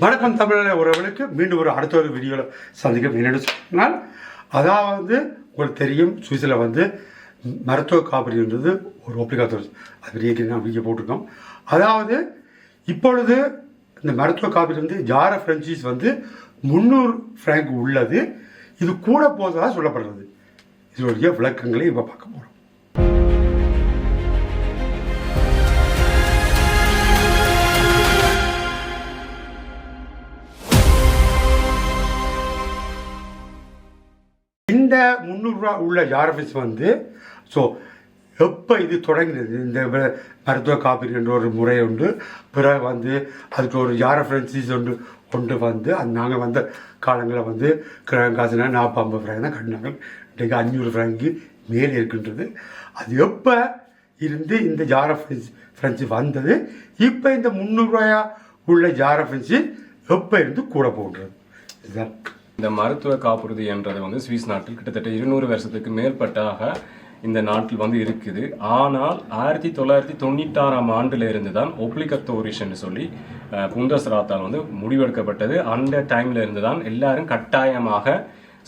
வணக்கம் தமிழக உறவுகளுக்கு மீண்டும் அடுத்த ஒரு வீடியோவில் சந்திக்க என்னென்னு சொன்னால், அதாவது உங்களுக்கு தெரியும், சுவிஸில் மருத்துவ காப்பீடுன்றது ஒரு ஒப்ளிகாத்தோர் அது நான் வீடியோ போட்டிருக்கோம். அதாவது இப்பொழுது இந்த மருத்துவ காப்பீடு ஜார ஃப்ரென்ச்சைஸ் 300 ஃப்ராங்க் உள்ளது. இது கூட போவதாக சொல்லப்படுறது. இதனுடைய விளக்கங்களை இப்போ பார்க்க போகிறோம். இந்த 300 ரூபா உள்ள ஜாரஃபிஸ் ஸோ எப்போ இது தொடங்கினது, இந்த மருத்துவ காப்பீடு என்ற ஒரு முறை உண்டு. பிறகு அதுக்கு ஒரு ஜாரஃப்ரென்சிஸ் கொண்டு அது நாங்கள் வந்த காலங்களில் கிரகம் காசுனா 40-50 ஃப்ராங்க் தான் கட்டினாங்க. இன்றைக்கு 500 ஃப்ராங்க்கு மேலே இருக்கின்றது. அது எப்போ இருந்து இந்த ஜாரஃப்ரென்சி வந்தது, இப்போ இந்த 300 ரூபாயா உள்ள ஜாரஃப்ரென்சி எப்போ இருந்து கூட போன்றது. இதுதான் இந்த மருத்துவ காப்புறுதி என்றது சுவிஸ் நாட்டில் கிட்டத்தட்ட 200 வருஷத்துக்கு மேற்பட்டாக இந்த நாட்டில் இருக்குது. ஆனால் 1996ஆம் ஆண்டுல இருந்து தான் ஒப்ளிகத்தோரிஷன் சொல்லி புண்டஸ்ராத்தால் முடிவெடுக்கப்பட்டது. அந்த டைம்ல இருந்து தான் எல்லாரும் கட்டாயமாக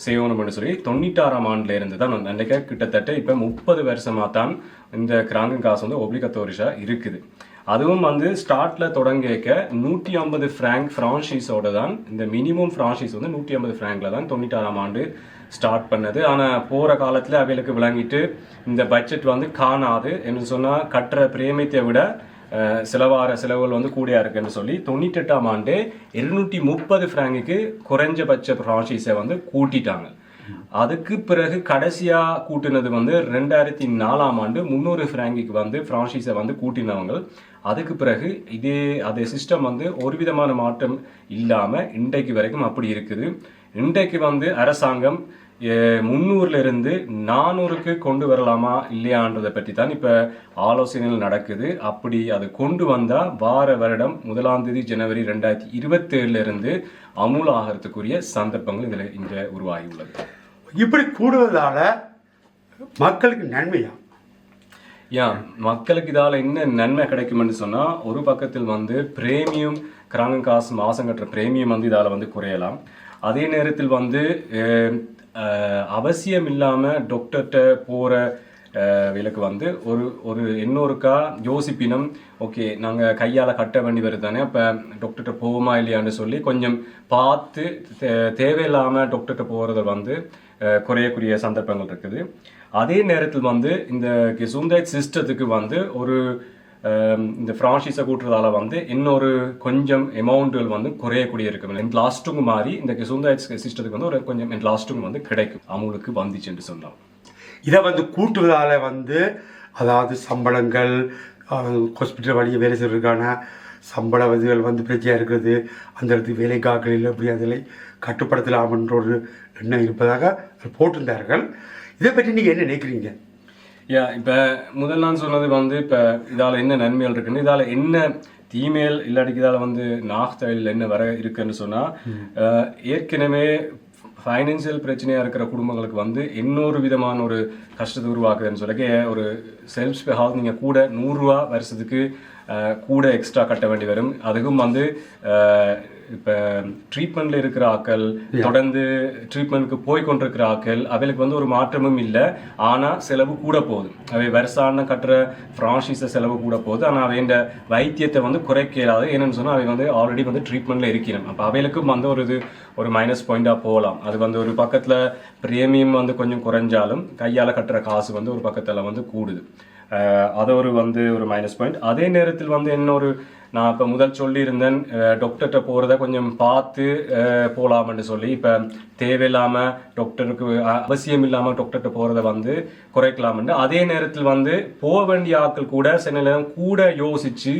செய்யணும்னு சொல்லி 96ஆம் ஆண்டுல இருந்து தான் அன்றைக்கு கிட்டத்தட்ட இப்போ 30 வருஷமாக தான் இந்த கிராங்கு காசு ஒப்ளிகத்தோரிஷா இருக்குது. அதுவும் ஸ்டார்ட்ல தொடங்கிக்க 150 ஃப்ராங்க் ஃப்ரான்ச்சைஸோட தான், இந்த மினிமம் ஃப்ரான்ச்சைஸ் 150 ஃப்ராங்க்ல தான் 96ஆம் ஆண்டு ஸ்டார்ட் பண்ணது. ஆனால் போகிற காலத்தில் அவைகளுக்கு விளங்கிட்டு இந்த பட்ஜெட் காணாது என்று சொன்னால் கட்டுற பிரேமியத்தை விட செலவுகள் கூடியா இருக்குன்னு சொல்லி 98ஆம் ஆண்டு 230 ஃப்ராங்குக்கு குறைஞ்சபட்ச ஃப்ரான்ச்சைஸை கூட்டிட்டாங்க. அதுக்கு பிறகு கடைசியா கூட்டினது 2004ஆம் ஆண்டு 300 ஃப்ராங்குக்கு ஃப்ரான்ச்சைஸை கூட்டினவங்க. அதுக்கு பிறகு அதே சிஸ்டம் ஒரு விதமான மாற்றம் இல்லாம இன்றைக்கு வரைக்கும் அப்படி இருக்குது. இன்றைக்கு அரசாங்கம் 300ல இருந்து 400க்கு கொண்டு வரலாமா இல்லையான்றதை பற்றி தான் இப்ப ஆலோசனைகள் நடக்குது. அப்படி அது கொண்டு வந்தா வார வருடம் 1ஆம் தேதி ஜனவரி 2027 இருந்து அமுல் ஆகிறதுக்குரிய சந்தர்ப்பங்கள் இதுல இன்று உருவாகி உள்ளது. இப்படி கூடுவதால மக்களுக்கு நன்மையா? மக்களுக்கு இதால என்ன நன்மை கிடைக்கும்னு சொன்னா, ஒரு பக்கத்தில் பிரேமியம் கிராங்கு காசு மாசம் கட்டுற பிரேமியம் இதால குறையலாம். அதே நேரத்தில் அவசியம் இல்லாம டாக்டர்கிட்ட போற விலக்கு ஒரு இன்னொருக்கா யோசிப்பினம், ஓகே நாங்க கையால கட்ட வேண்டி வருது தானே, அப்ப டாக்டர்கிட்ட போவோமா இல்லையான்னு சொல்லி கொஞ்சம் பார்த்து தேவையில்லாம டாக்டர்கிட்ட போறது குறையக்கூடிய சந்தர்ப்பங்கள் இருக்குது. அதே நேரத்தில் இந்த சுந்தர் சிஸ்டத்துக்கு ஒரு இந்த ஃப்ரான்ச்சைஸை கூட்டுறதால இன்னொரு கொஞ்சம் அமௌண்ட்டுகள் குறையக்கூடிய இருக்கு. என்லாஸ்ட்டுங்க மாதிரி இந்த சுந்தர் சிஸ்டத்துக்கு ஒரு கொஞ்சம் என்லாஸ்ட்டுங்க கிடைக்கும் அமுலுக்கு வந்துச்சுன்னு சொன்னோம். இதை கூட்டுவதால அதாவது சம்பளங்கள், ஹாஸ்பிட்டல் வழியை வேலை செய்வதற்கான சம்பள வசதிகள் பிரச்சனையாக இருக்கிறது. அந்த இடத்துக்கு வேலைக்காக்களில் எப்படி அதில் கட்டுப்படுத்தலாம்ன்ற ஒரு எண்ணம் இருப்பதாக போட்டிருந்தார்கள். இதை பற்றி நீங்கள் என்ன நினைக்கிறீங்க? இப்போ முதல் நான் சொன்னது இப்போ இதால் என்ன நன்மைகள் இருக்குன்னு, இதால் என்ன தீமைகள் இல்லாட்டிக்கு இதால் நாக்தழில் என்ன வர இருக்குன்னு சொன்னால், ஏற்கனவே ஃபைனான்சியல் பிரச்சனையாக இருக்கிற குடும்பங்களுக்கு இன்னொரு விதமான ஒரு கஷ்டத்தை உருவாக்குதுன்னு சொல்லி ஒரு செல்ஃப் ஹவுஸ் நீங்கள் கூட 100 ரூபா வருஷத்துக்கு கூட எக்ஸ்ட்ரா கட்ட வேண்டி வரும். அதுக்கும் இப்போ ட்ரீட்மெண்ட்ல இருக்கிற ஆக்கள், தொடர்ந்து ட்ரீட்மெண்ட்க்கு போய் கொண்டிருக்கிற ஆக்கள், அவைகளுக்கு ஒரு மாற்றமும் இல்லை. ஆனால் செலவு கூட போகுது. அவை வருஷான கட்டுற ஃப்ரான்ச்சைஸை செலவு கூட போகுது. ஆனால் அவை இந்த வைத்தியத்தை குறைக்கிறாது. என்னன்னு சொன்னால் அவை ஆல்ரெடி ட்ரீட்மெண்ட்ல இருக்கிறோம். அப்போ அவைகளுக்கும் ஒரு மைனஸ் பாயிண்டாக போகலாம். அது ஒரு பக்கத்தில் பிரேமியம் கொஞ்சம் குறைஞ்சாலும் கையால் கட்டுற காசு ஒரு பக்கத்தில் கூடுது. அது ஒரு மைனஸ் பாயிண்ட். அதே நேரத்தில் இன்னொரு நான் இப்போ முதல் சொல்லியிருந்தேன், டாக்டர்கிட்ட போகிறத கொஞ்சம் பார்த்து போகலாம்னு சொல்லி. இப்போ தேவையில்லாமல் டாக்டருக்கு அவசியம் இல்லாமல் டாக்டர்கிட்ட போகிறத குறைக்கலாம்னு. அதே நேரத்தில் போக வேண்டிய ஆட்கள் கூட சில நேரம் கூட யோசிச்சு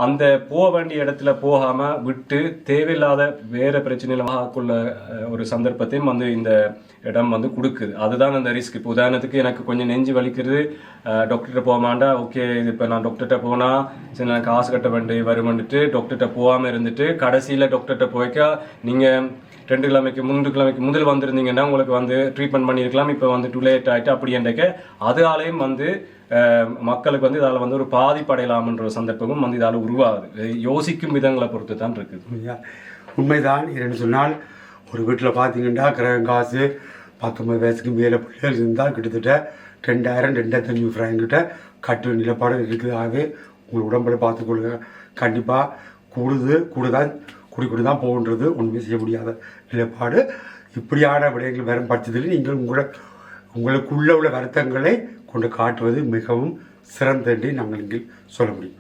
அந்த போக வேண்டிய இடத்துல போகாம விட்டு தேவையில்லாத வேற பிரச்சனைக்குள்ள ஒரு சந்தர்ப்பத்தையும் இந்த இடம் கொடுக்குது. அதுதான் அந்த ரிஸ்க். இப்போ உதாரணத்துக்கு எனக்கு கொஞ்சம் நெஞ்சு வலிக்கிறது, டாக்டர்கிட்ட போக மாட்டா, ஓகே இது இப்போ நான் டாக்டர்கிட்ட போனா சரி நான் காசு கட்ட வேண்டி வருமென்னுட்டு டாக்டர்கிட்ட போகாம இருந்துட்டு கடைசியில டாக்டர்கிட்ட போய்க்கா நீங்க 2 கிழமைக்கு 3 கிழமைக்கு முதல் வந்திருந்தீங்கன்னா உங்களுக்கு ட்ரீட்மெண்ட் பண்ணியிருக்கலாம். இப்போ டூ லேட் ஆகிட்டு அப்படி என்றைக்க அதாலேயும் மக்களுக்கு இதால் ஒரு பாதிப்படையலாம்ன்ற ஒரு சந்தர்ப்பமும் இதால் உருவாகுது. யோசிக்கும் விதங்களை பொறுத்து தான் இருக்குது. உண்மைதான். என்னென்னு சொன்னால் ஒரு வீட்டில் பார்த்தீங்கன்னா கிரகம் காசு 19 வயசுக்கு மேலே பிள்ளைகள் இருந்தால் கிட்டத்தட்ட 2000-2500 ஃப்ராங்கிட்ட கட்டு நிலப்பாடு இருக்குது. ஆகவே உங்கள் உடம்புல பார்த்துக்கொள்ளுங்க. கண்டிப்பாக கூடி தான் போகின்றது. ஒன்றுமே செய்ய முடியாத நிலப்பாடு. இப்படியான விடயங்கள் வரும் பட்சத்தில் நீங்கள் உங்களுக்குள்ள உள்ள வருத்தங்களை கொண்டு காட்டுவது மிகவும் சிறந்ததை நாங்கள் இங்கே சொல்ல முடியும்.